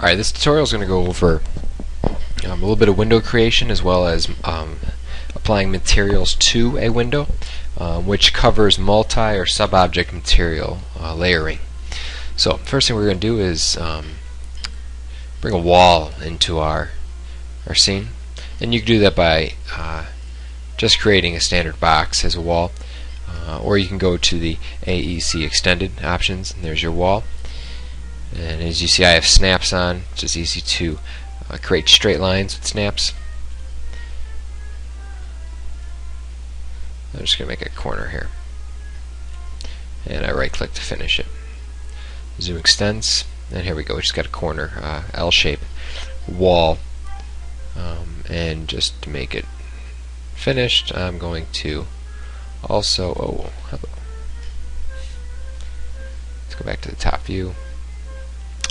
Alright, this tutorial is going to go over a little bit of window creation as well as applying materials to a window, which covers multi or sub-object material layering. So first thing we're going to do is bring a wall into our scene, and you can do that by just creating a standard box as a wall, or you can go to the AEC extended options and there's your wall. And as you see, I have snaps on. It's just easy to create straight lines with snaps. I'm just going to make a corner here, and I right click to finish it. Zoom extends, and here we go. We just got a corner L shape wall, and just to make it finished, I'm going to also let's go back to the top view.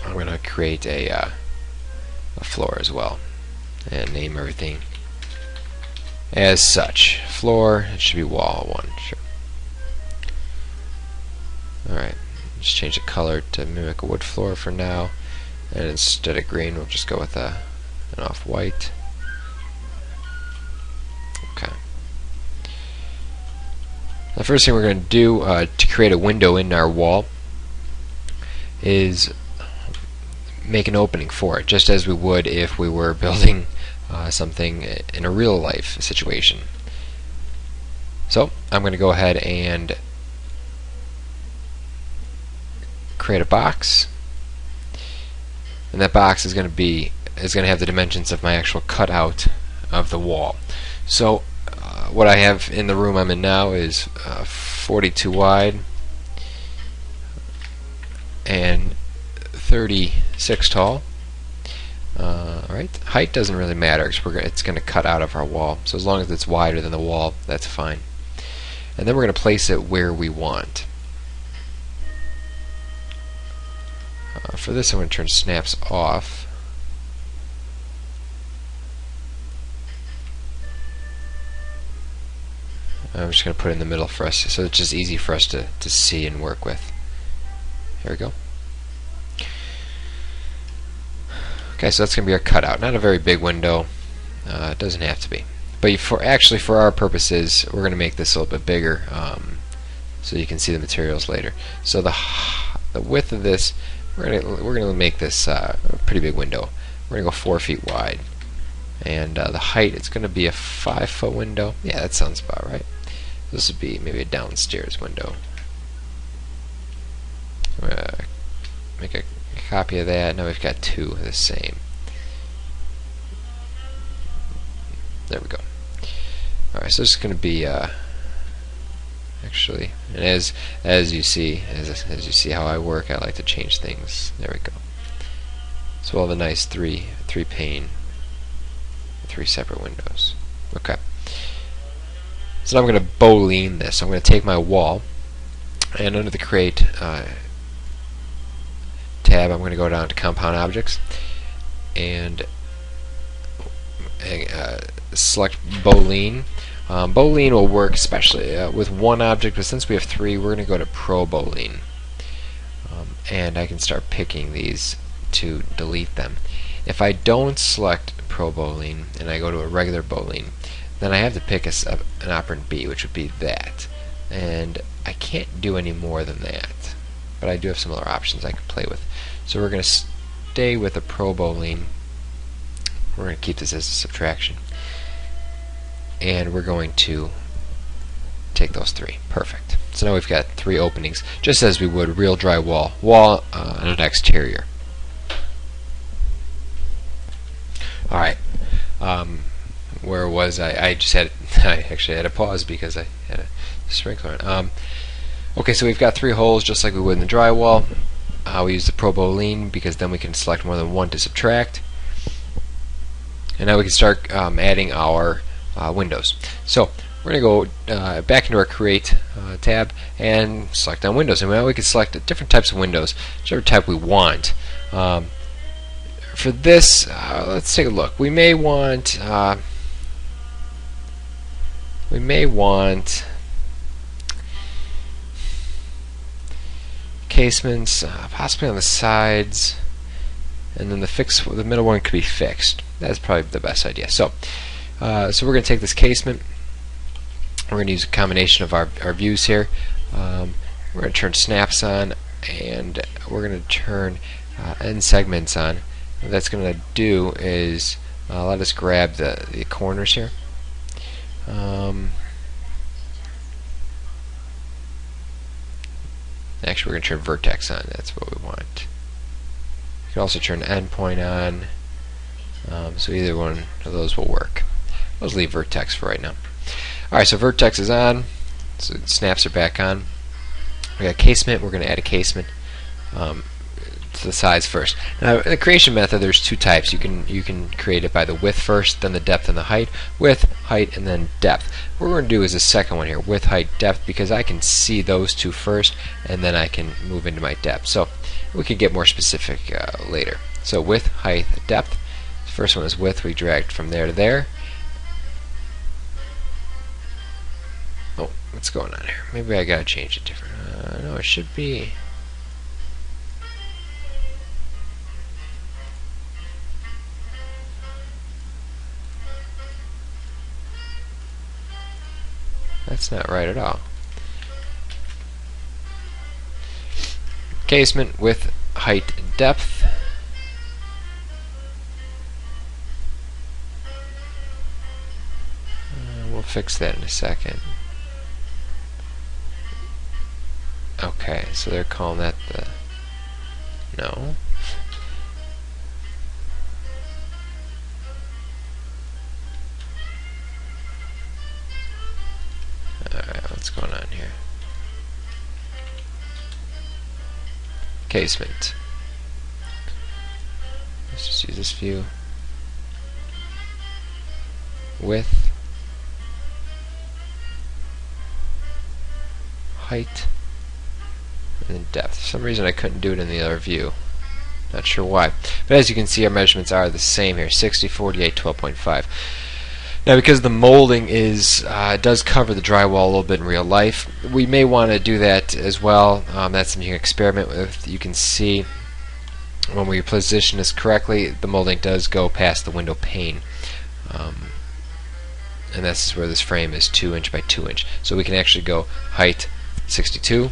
I'm going to create a floor as well and name everything as such. Floor, it should be wall 1, sure. Alright, just change the color to mimic a wood floor for now, and instead of green we'll just go with an off-white. Okay. The first thing we're going to do to create a window in our wall is make an opening for it, just as we would if we were building something in a real life situation. So I'm going to go ahead and create a box, and that box is going to have the dimensions of my actual cutout of the wall. So what I have in the room I'm in now is 42 wide and 36 tall. Alright, height doesn't really matter because it's going to cut out of our wall, so as long as it's wider than the wall, that's fine. And then we're going to place it where we want. For this I'm going to turn snaps off. I'm just going to put it in the middle for us so it's just easy for us to see and work with. Here we go. Okay, so that's going to be our cutout. Not a very big window. It doesn't have to be. But for our purposes, we're going to make this a little bit bigger so you can see the materials later. So the width of this, we're going to make this a pretty big window. We're going to go 4 feet wide. And the height, it's going to be a 5-foot window. Yeah, that sounds about right. This would be maybe a downstairs window. I'm going to make a copy of that. Now we've got 2 of the same. There we go. Alright, so this is going to be actually, and as you see how I work, I like to change things. There we go. So we'll have a nice 3 pane, 3 separate windows. Okay. So now I'm going to boolean this. I'm going to take my wall, and under the create tab, I'm going to go down to compound objects and select boolean. Boolean will work especially with one object, but since we have 3, we're going to go to pro boolean, and I can start picking these to delete them. If I don't select pro boolean and I go to a regular boolean, then I have to pick an operand B, which would be that, and I can't do any more than that, but I do have some other options I can play with. So we're going to stay with a pro boolean. We're going to keep this as a subtraction, and we're going to take those 3. Perfect. So now we've got 3 openings, just as we would real dry wall on an exterior. Alright, where was I? I actually had a pause because I had a sprinkler on. Okay, so we've got 3 holes just like we would in the drywall. We use the pro boolean because then we can select more than 1 to subtract. And now we can start adding our windows. So we're going to go back into our create tab and select on windows. And now we can select different types of windows, whichever type we want. For this, let's take a look. We may want casements, possibly on the sides, and then the middle one could be fixed. That's probably the best idea. So we're going to take this casement. We're going to use a combination of our views here. We're going to turn snaps on, and we're going to turn end segments on. What that's going to do is let us grab the corners here. Actually, we're going to turn vertex on. That's what we want. You can also turn endpoint on. So either one of those will work. Let's leave vertex for right now. Alright, so vertex is on. So snaps are back on. We got casement. We're going to add a casement to the sides first. Now, in the creation method, there's two types. You can create it by the width first, then the depth and the height. Width, height, and then depth. What we're going to do is the second one here, width, height, depth, because I can see those two first, and then I can move into my depth. So we can get more specific later. So width, height, depth. The first one is width. We dragged from there to there. Oh, what's going on here? Maybe I gotta change it different. No, it should be. That's not right at all. Casement, width, height, depth. We'll fix that in a second. Okay, so they're calling that the... No. Alright, what's going on here? Casement. Let's just use this view. Width. Height. And then depth. For some reason I couldn't do it in the other view. Not sure why. But as you can see, our measurements are the same here. 60, 48, 12.5. Now, because the molding does cover the drywall a little bit in real life, we may want to do that as well. That's something you can experiment with. You can see when we position this correctly, the molding does go past the window pane. And this is where this frame is 2 inch by 2 inch. So we can actually go height 62.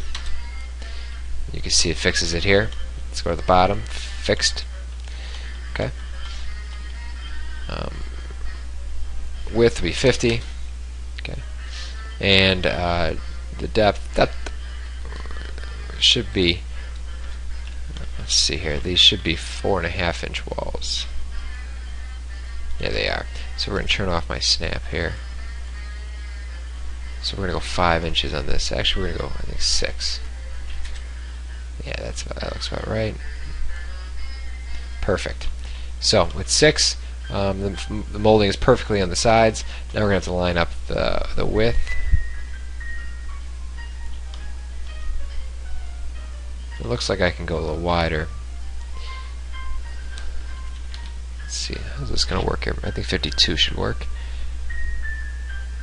You can see it fixes it here. Let's go to the bottom. Fixed. Okay. Width will be 50. Okay. And the depth, that should be, let's see here, these should be 4.5 inch walls. Yeah, they are. So we're going to turn off my snap here. So we're going to go 5 inches on this. Actually, we're going to go, I think, 6. Yeah, that looks about right. Perfect. So with 6, the molding is perfectly on the sides. Now we're going to have to line up the width. It looks like I can go a little wider. Let's see, how's this going to work here? I think 52 should work.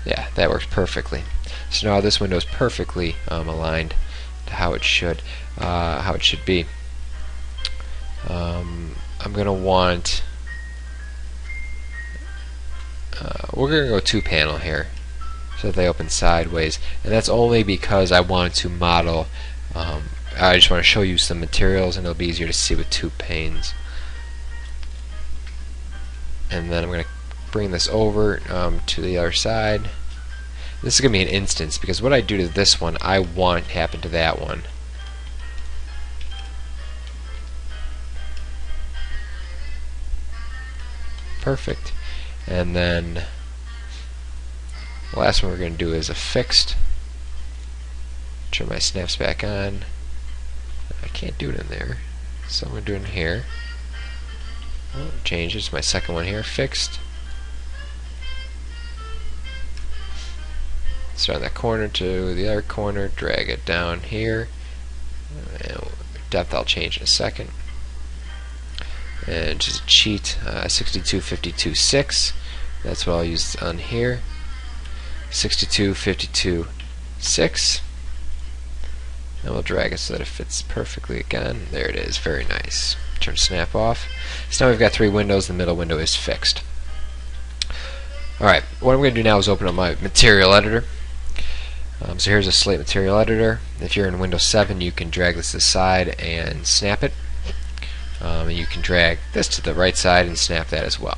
Yeah, that works perfectly. So now this window is perfectly aligned to how it should be. I'm going to want, we're going to go 2-panel here so that they open sideways, and that's only because I want to model, I just want to show you some materials and it'll be easier to see with 2 panes. And then I'm going to bring this over to the other side. This is going to be an instance because what I do to this one I want happen to that one. Perfect. And then the last one we're going to do is a fixed. Turn my snaps back on. I can't do it in there, so I'm going to do it in here. Oh, change it to my second one here, fixed. Start that corner to the other corner, drag it down here. Depth I'll change in a second. And just a cheat, 62, 52, 6. That's what I'll use on here. 62, 52, 6. and we'll drag it so that it fits perfectly again. There it is, very nice. Turn snap off. So now we've got 3 windows, the middle window is fixed. Alright, what I'm going to do now is open up my material editor. So here's a slate material editor. If you're in Windows 7, you can drag this to the side and snap it. And you can drag this to the right side and snap that as well.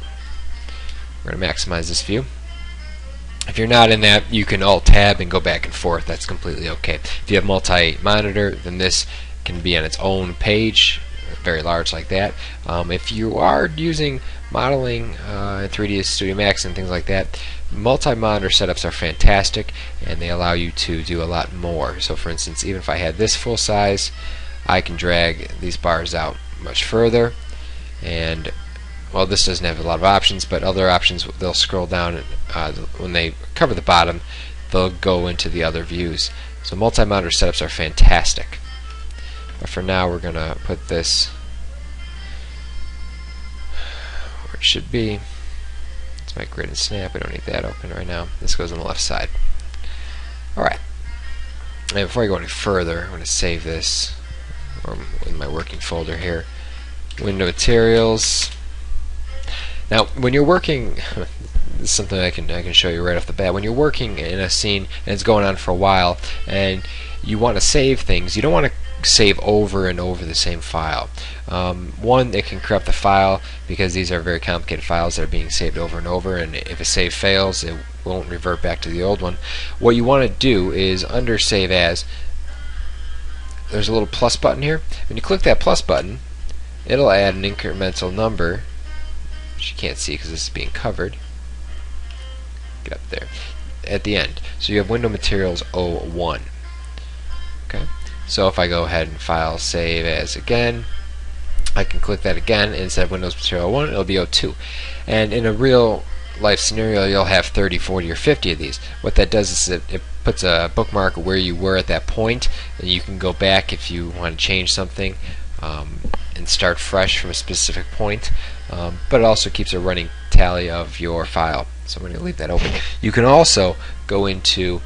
We're going to maximize this view. If you're not in that, you can Alt-Tab and go back and forth. That's completely okay. If you have multi-monitor, then this can be on its own page, very large like that. If you are using modeling in 3ds Studio Max and things like that, multi-monitor setups are fantastic, and they allow you to do a lot more. So for instance, even if I had this full size, I can drag these bars out much further, and well, this doesn't have a lot of options, but other options, they'll scroll down and when they cover the bottom, they'll go into the other views. So multi-monitor setups are fantastic. But for now, we're going to put this where it should be. It's my grid and snap. We don't need that open right now. This goes on the left side. Alright. And before I go any further, I'm going to save this in my working folder here. Window materials. Now, when you're working, this is something I can show you right off the bat. When you're working in a scene and it's going on for a while, and you want to save things, you don't want to save over and over the same file. One, it can corrupt the file because these are very complicated files that are being saved over and over, and if a save fails, it won't revert back to the old one. What you want to do is under Save As, there's a little plus button here. When you click that plus button, it'll add an incremental number, which you can't see because this is being covered. Get up there at the end. So you have window materials 01. Okay. So if I go ahead and file save as again, I can click that again, and instead of Windows Material 01, it'll be 02. And in a real life scenario, you'll have 30, 40, or 50 of these. What that does is it puts a bookmark where you were at that point, and you can go back if you want to change something and start fresh from a specific point. But it also keeps a running tally of your file. So I'm going to leave that open. You can also go into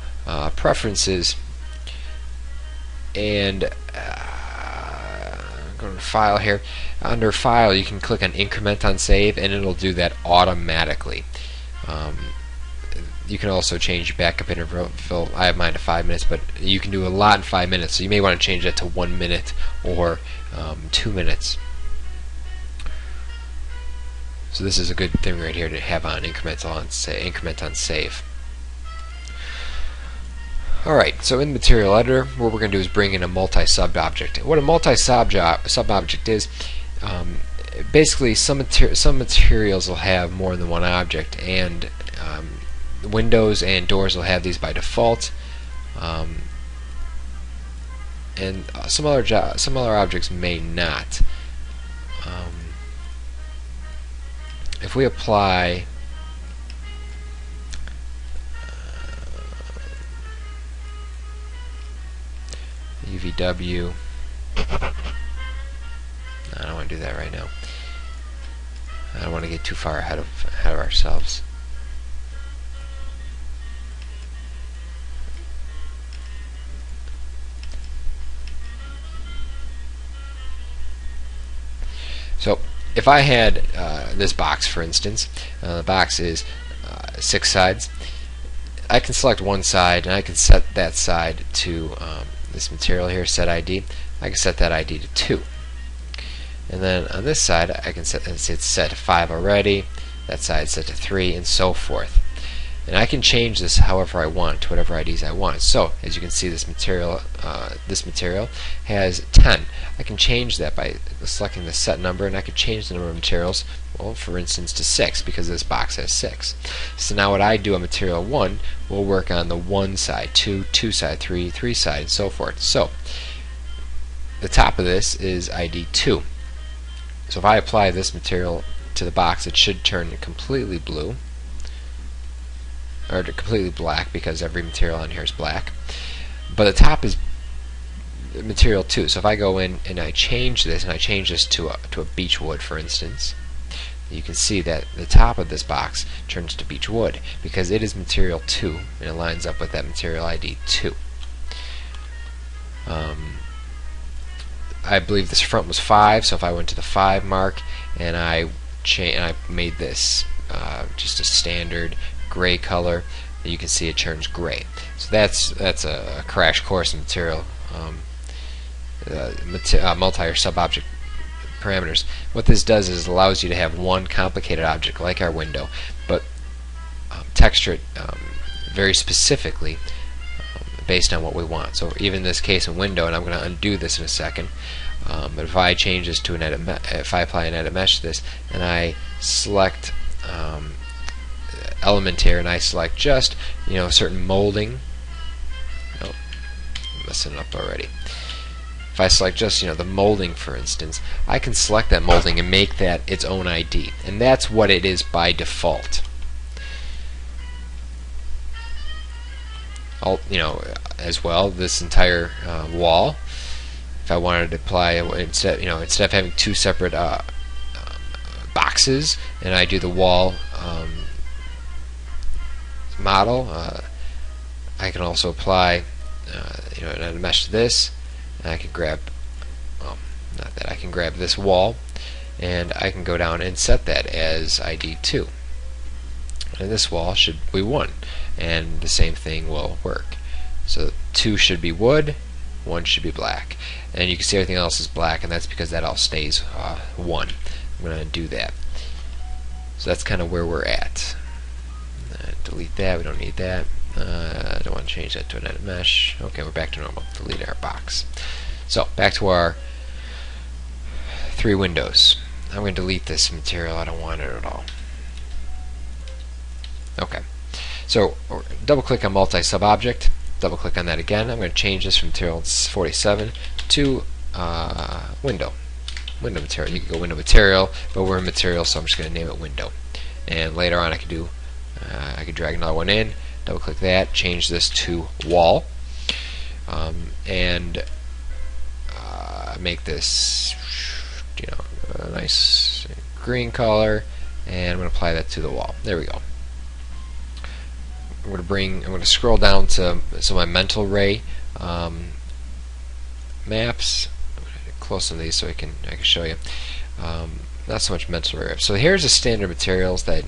Preferences and go to File here. Under File, you can click on Increment on Save, and it'll do that automatically. You can also change your backup interval. I have mine to 5 minutes, but you can do a lot in 5 minutes, so you may want to change that to 1 minute or 2 minutes. So this is a good thing right here to have on increment on save. Alright, so in the Material Editor, what we're going to do is bring in a multi-sub object. What a multi-sub object is, basically some materials will have more than one object, and windows and doors will have these by default, and some other objects may not. If we apply UVW, I don't want to do that right now. I don't want to get too far ahead of ourselves. So if I had this box, for instance, the box is 6 sides. I can select one side, and I can set that side to this material here, set ID. I can set that ID to 2. And then on this side, I can set it's set to 5 already. That side set to 3, and so forth. And I can change this however I want, to whatever IDs I want. So, as you can see, this material has 10. I can change that by selecting the set number, and I can change the number of materials, well, for instance, to 6, because this box has 6. So now what I do on material 1 will work on the 1 side, 2 side, 3 side, and so forth. So, the top of this is ID 2. So if I apply this material to the box, it should turn completely blue, or completely black, because every material on here is black. But the top is material 2. So if I go in and I change this, to a beech wood, for instance, you can see that the top of this box turns to beech wood because it is material 2, and it lines up with that material ID 2. I believe this front was 5, so if I went to the 5 mark and I made this just a standard gray color, you can see it turns gray. So that's a crash course in material multi or sub-object parameters. What this does is allows you to have one complicated object like our window, but texture it very specifically based on what we want. So even in this case in window, and I'm going to undo this in a second, but if I change this to an edit, if I apply an edit mesh to this, and I select element here, and I select just certain molding. Oh, I'm messing it up already. If I select just the molding, for instance, I can select that molding and make that its own ID, and that's what it is by default. As well, this entire wall, if I wanted to apply instead of having two separate boxes, and I do the wall model, I can also apply a mesh to this, and I can grab I can grab this wall, and I can go down and set that as ID 2, and this wall should be 1, and the same thing will work. So 2 should be wood, 1 should be black, and you can see everything else is black, and that's because that all stays 1. I'm going to undo that. So that's kind of where we're at. Delete that, we don't need that. I don't want to change that to an edit mesh. Okay, we're back to normal. Delete our box. So back to our 3 windows. I'm going to delete this material. I don't want it at all. Okay. So double click on multi sub object. Double click on that again. I'm going to change this from material 47 to window. Window material. You can go window material, but we're in material, so I'm just going to name it window. And later on, I could do I could drag another one in. Double click that. Change this to wall, and make this a nice green color, and I'm going to apply that to the wall. There we go. I'm going to scroll down to some of my mental ray maps. I'm going to get close on these so I can show you. Not so much mental ray. So here's the standard materials that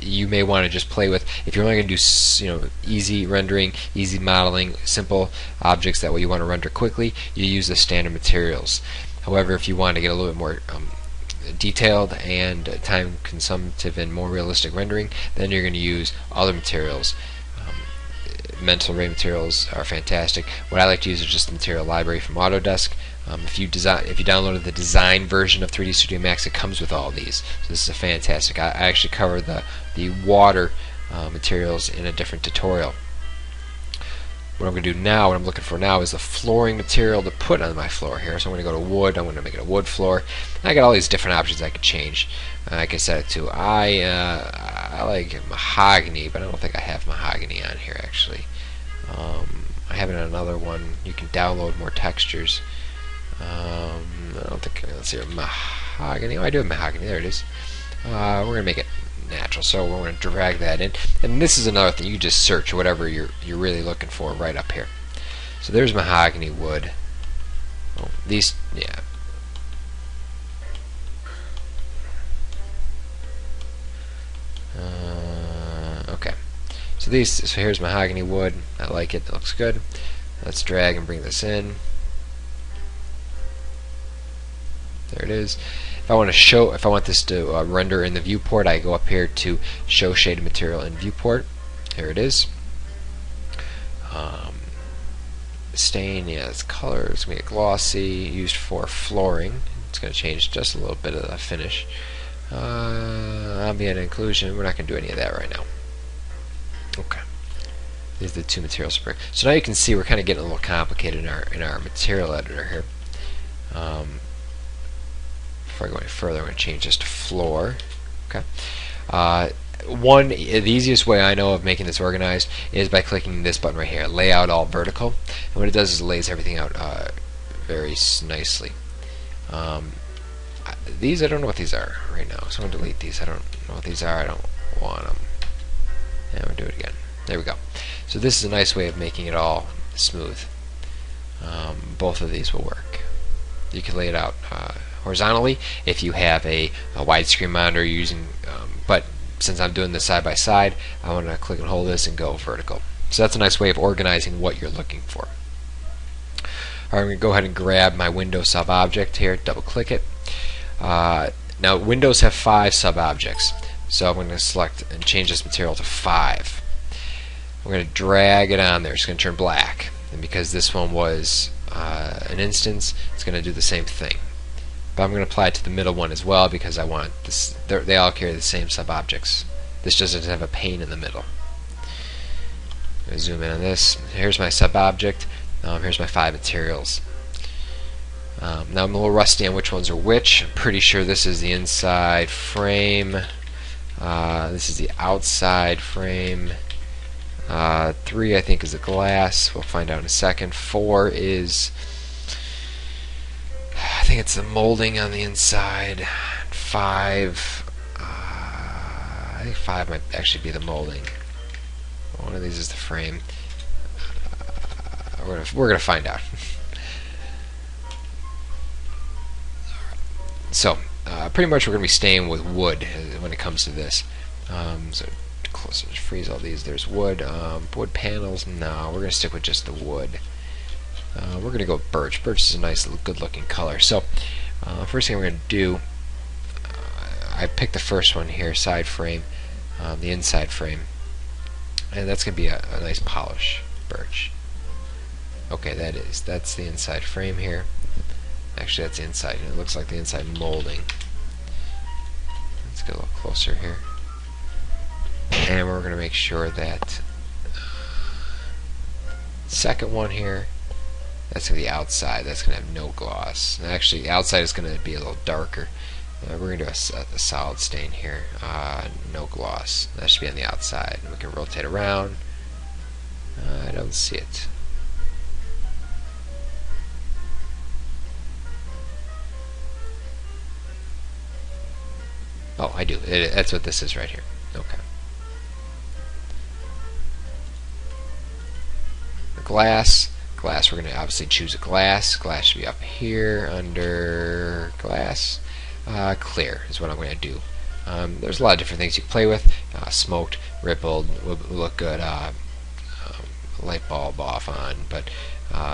you may want to just play with if you're only going to do easy rendering, easy modeling, simple objects that way you want to render quickly. You use the standard materials. However, if you want to get a little bit more detailed and time consumptive and more realistic rendering, then you're going to use other materials. Mental ray materials are fantastic. What I like to use is just the material library from Autodesk. If you downloaded the design version of 3D Studio Max, it comes with all these. So this is a fantastic. I actually cover the water materials in a different tutorial. What I'm going to do now, what I'm looking for now, is the flooring material to put on my floor here. So I'm going to go to wood. I'm going to make it a wood floor. And I got all these different options I could change. I can set it to I like mahogany, but I don't think I have mahogany on here actually. I have it on another one. You can download more textures. I don't think. Let's see, mahogany. Oh, I do have mahogany. There it is. We're going to make it natural, so we're going to drag that in. And this is another thing. You just search whatever you're really looking for right up here. So there's mahogany wood. Oh, these, yeah. Okay. So here's mahogany wood. I like it. It looks good. Let's drag and bring this in. There it is. If I want this to render in the viewport, I go up here to show shaded material in viewport. Here it is. Stain, yeah, it's color. It's going to be glossy, used for flooring. It's going to change just a little bit of the finish. Ambient inclusion, we're not going to do any of that right now. Okay. These are the 2 materials. So now you can see we're kind of getting a little complicated in our material editor here. Before I go any further, I'm going to change this to floor. Okay. The easiest way I know of making this organized is by clicking this button right here, Layout All Vertical. And what it does is it lays everything out very nicely. These, I don't know what these are right now, so I'm going to delete these. I don't know what these are. I don't want them. And I'm going to do it again. There we go. So this is a nice way of making it all smooth. Both of these will work. You can lay it out horizontally if you have a widescreen monitor you're using, but since I'm doing this side by side, I want to click and hold this and go vertical. So that's a nice way of organizing what you're looking for. Alright, I'm going to go ahead and grab my Windows sub-object here, double click it. Now Windows have 5 sub-objects, so I'm going to select and change this material to 5. I'm going to drag it on there, it's going to turn black, and because this one was an instance, it's going to do the same thing. But I'm going to apply it to the middle one as well because I want this. They all carry the same sub-objects. This just doesn't have a pane in the middle. I'm going to zoom in on this. Here's my sub-object. Here's my 5 materials. Now I'm a little rusty on which ones are which. I'm pretty sure this is the inside frame. This is the outside frame. 3 I think is the glass. We'll find out in a second. 4 is, I think it's the molding on the inside. 5, I think 5 might actually be the molding. One of these is the frame. We're gonna find out. So pretty much we're gonna be staying with wood when it comes to this. So closer, just freeze all these. There's wood. Wood panels. No, we're gonna stick with just the wood. We're gonna go with birch. Birch is a nice, good-looking color. So first thing we're gonna do, I picked the first one here, side frame, the inside frame, and that's gonna be a nice polish birch. Okay, that's the inside frame here. Actually, that's the inside. It looks like the inside molding. Let's get a little closer here, and we're gonna make sure that second one here, that's going to be outside. That's going to have no gloss. And actually, the outside is going to be a little darker. We're going to do a solid stain here. No gloss. That should be on the outside. And we can rotate around. I don't see it. Oh, I do. That's what this is right here. Okay. The glass. Glass, we're going to obviously choose a glass. Glass should be up here under glass. Clear is what I'm going to do. There's a lot of different things you can play with. Smoked, rippled, will look good. Light bulb off on, but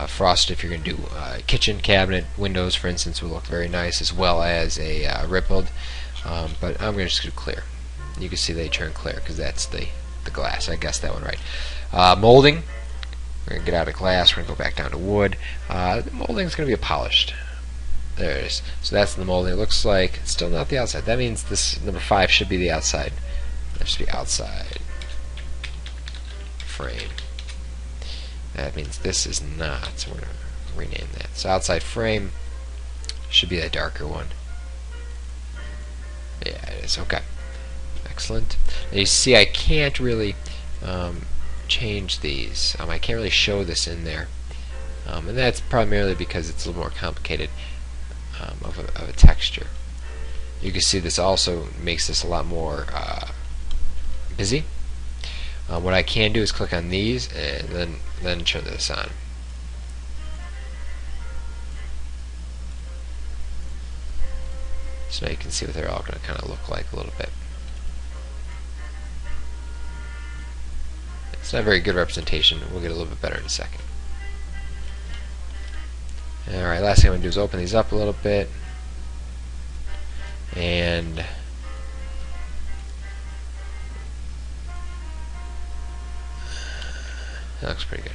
frosted, if you're going to do kitchen cabinet windows, for instance, will look very nice, as well as a rippled. But I'm going to just do clear. You can see they turn clear because that's the glass. I guessed that one right. Molding. We're going to get out of glass. We're going to go back down to wood. The molding is going to be a polished. There it is. So that's the molding. It looks like it's still not the outside. That means this number 5 should be the outside. That should be outside frame. That means this is not. So we're going to rename that. So outside frame should be that darker one. Yeah, it is. Okay. Excellent. Now you see I can't really change these. I can't really show this in there. And that's primarily because it's a little more complicated of a texture. You can see this also makes this a lot more busy. What I can do is click on these and then turn this on. So now you can see what they're all going to kind of look like a little bit. It's not a very good representation. We'll get a little bit better in a second. Alright, last thing I'm going to do is open these up a little bit. And that looks pretty good.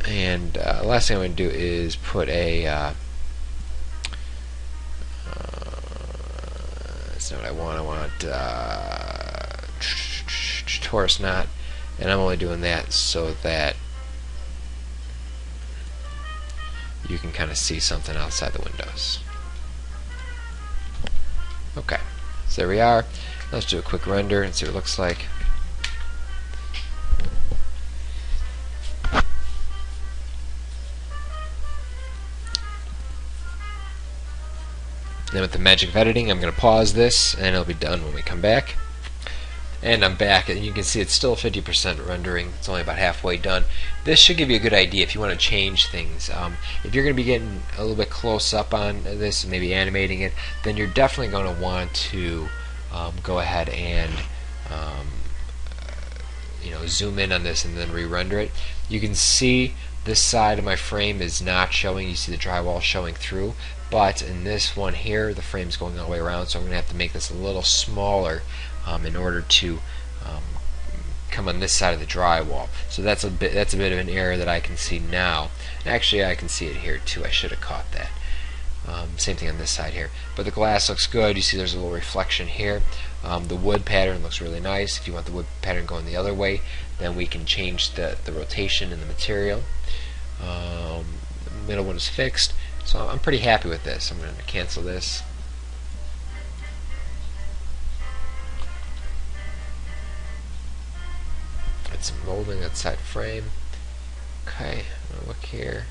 And last thing I'm going to do is put a that's not what I want. I want torus knot, and I'm only doing that so that you can kind of see something outside the windows. Okay, so there we are. Let's do a quick render and see what it looks like. Then with the magic of editing, I'm going to pause this, and it'll be done when we come back. And I'm back, and you can see it's still 50% rendering. It's only about halfway done. This should give you a good idea if you want to change things. If you're going to be getting a little bit close up on this and maybe animating it, then you're definitely going to want to go ahead and zoom in on this and then re-render it. You can see this side of my frame is not showing. You see the drywall showing through, but in this one here, the frame's going all the way around, so I'm going to have to make this a little smaller in order to come on this side of the drywall. So that's a bit of an error that I can see now. Actually, I can see it here too. I should have caught that. Same thing on this side here. But the glass looks good. You see there's a little reflection here. The wood pattern looks really nice. If you want the wood pattern going the other way, then we can change the rotation in the material. The middle one is fixed. So I'm pretty happy with this. I'm going to cancel this. It's molding that side frame. Okay, I'm going to look here.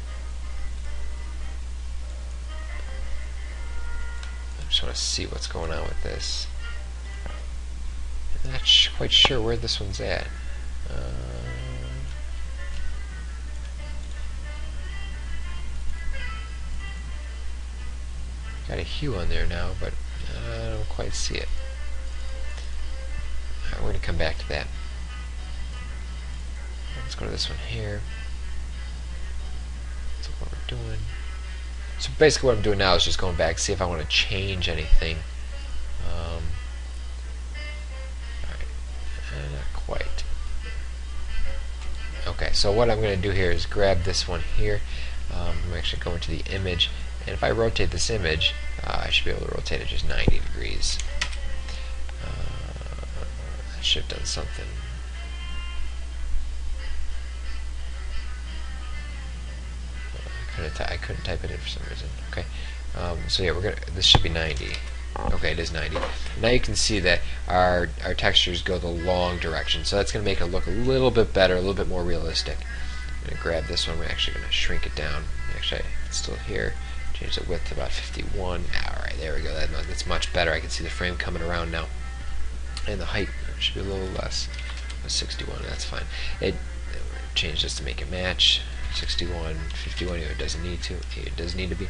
I just want to see what's going on with this. I'm not quite sure where this one's at. Got a hue on there now, but I don't quite see it. Alright, we're going to come back to that. Let's go to this one here. That's what we're doing. So basically what I'm doing now is just going back, see if I want to change anything. Alright, not quite. Okay, so what I'm going to do here is grab this one here. I'm actually going to the image, and if I rotate this image, I should be able to rotate it just 90 degrees. I should have done something. I couldn't type it in for some reason. Okay, so yeah, this should be 90. Okay, it is 90. Now you can see that our textures go the long direction, so that's going to make it look a little bit better, a little bit more realistic. I'm going to grab this one. We're actually going to shrink it down. Actually, it's still here. Change the width to about 51. Alright, there we go. That's much better. I can see the frame coming around now. And the height should be a little less. 61, that's fine. It changed this to make it match. 61, 51, it doesn't need to. It does need to be.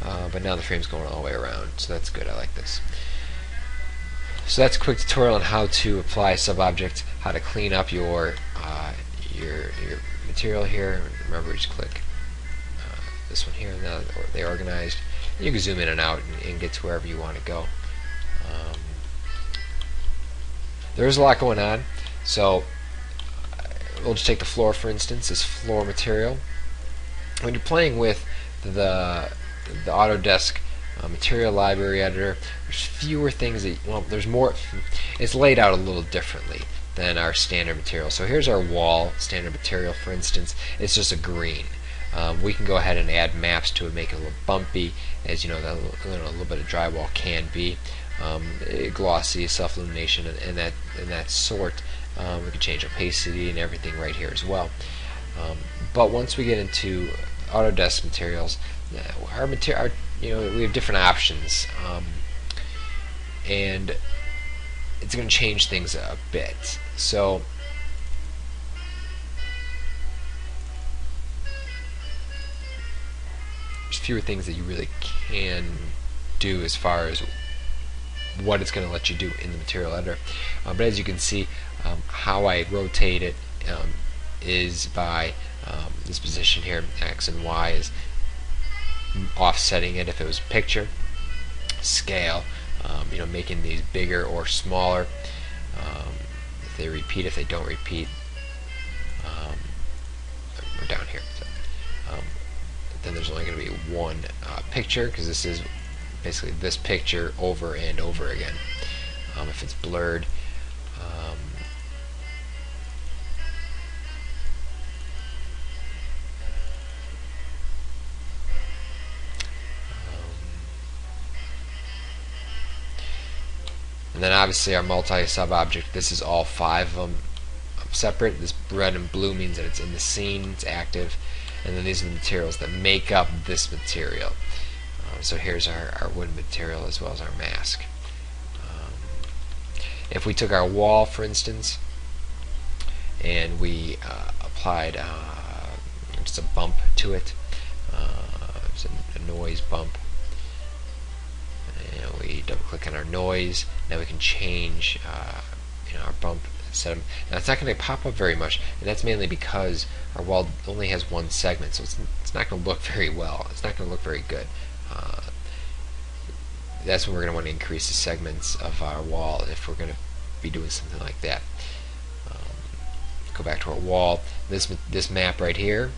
But now the frame's going all the way around, so that's good. I like this. So that's a quick tutorial on how to apply sub-objects, how to clean up your material here. Remember, just click this one here, and now they're organized. And you can zoom in and out and get to wherever you want to go. There's a lot going on, so we'll just take the floor for instance, this floor material. When you're playing with the Autodesk material library editor, there's fewer things that, well, there's more. It's laid out a little differently than our standard material. So here's our wall standard material, for instance. It's just a green. We can go ahead and add maps to it, make it a little bumpy, as you know, a little bit of drywall can be. Glossy, self-illumination, and that sort. We can change opacity and everything right here as well. But once we get into Autodesk materials, we have different options, and it's going to change things a bit. So there's fewer things that you really can do as far as what it's going to let you do in the material editor. But as you can see, how I rotate it is by this position here, X and Y is offsetting it if it was a picture, scale, making these bigger or smaller, if they repeat, if they don't repeat. We're down here. So, then there's only going to be one picture, because this is basically this picture over and over again. If it's blurred, and then obviously our multi-sub object, this is all 5 of them separate. This red and blue means that it's in the scene, it's active, and then these are the materials that make up this material. So here's our wood material as well as our mask. If we took our wall, for instance, and we applied just a bump to it, it's a noise bump, and we double click on our noise. Now we can change our bump setting. Now it's not going to pop up very much, and that's mainly because our wall only has one segment, so it's not going to look very well. It's not going to look very good. That's when we're going to want to increase the segments of our wall if we're going to be doing something like that. Go back to our wall. This map right here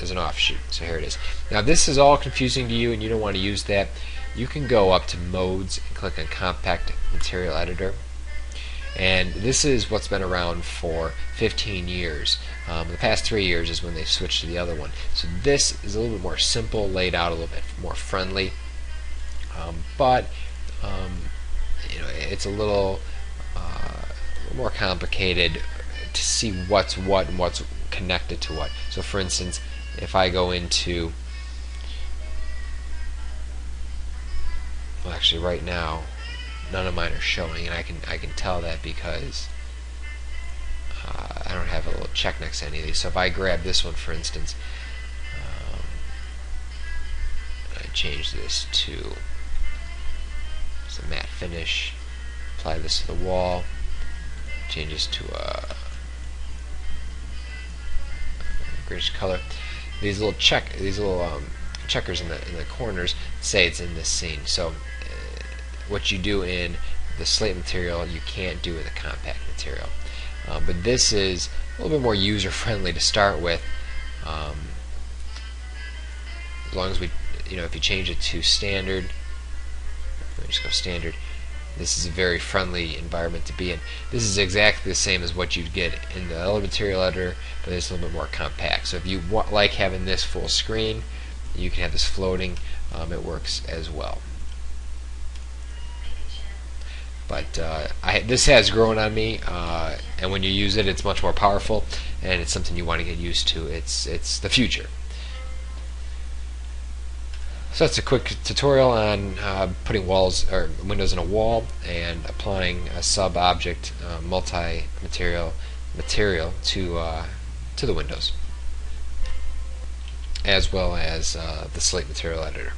is an offshoot, so here it is. Now this is all confusing to you and you don't want to use that. You can go up to Modes and click on Compact Material Editor, and this is what's been around for 15 years. The past 3 years is when they switched to the other one. So this is a little bit more simple, laid out a little bit more friendly, but it's a little more complicated to see what's what and what's connected to what. So for instance, if I go into, well, actually right now none of mine are showing, and I can tell that because I don't have a little check next to any of these. So if I grab this one, for instance, I change this to a matte finish, apply this to the wall, change this to a greenish color. These little checkers in the corners say it's in this scene. So what you do in the slate material you can't do in the compact material. But this is a little bit more user friendly to start with. As long as if you change it to standard, let me just go standard. This is a very friendly environment to be in. This is exactly the same as what you'd get in the other material editor, but it's a little bit more compact. So if you like having this full screen, you can have this floating. It works as well. But this has grown on me, and when you use it, it's much more powerful, and it's something you want to get used to. It's the future. So that's a quick tutorial on putting walls or windows in a wall and applying a sub-object multi-material to the windows, as well as the slate material editor.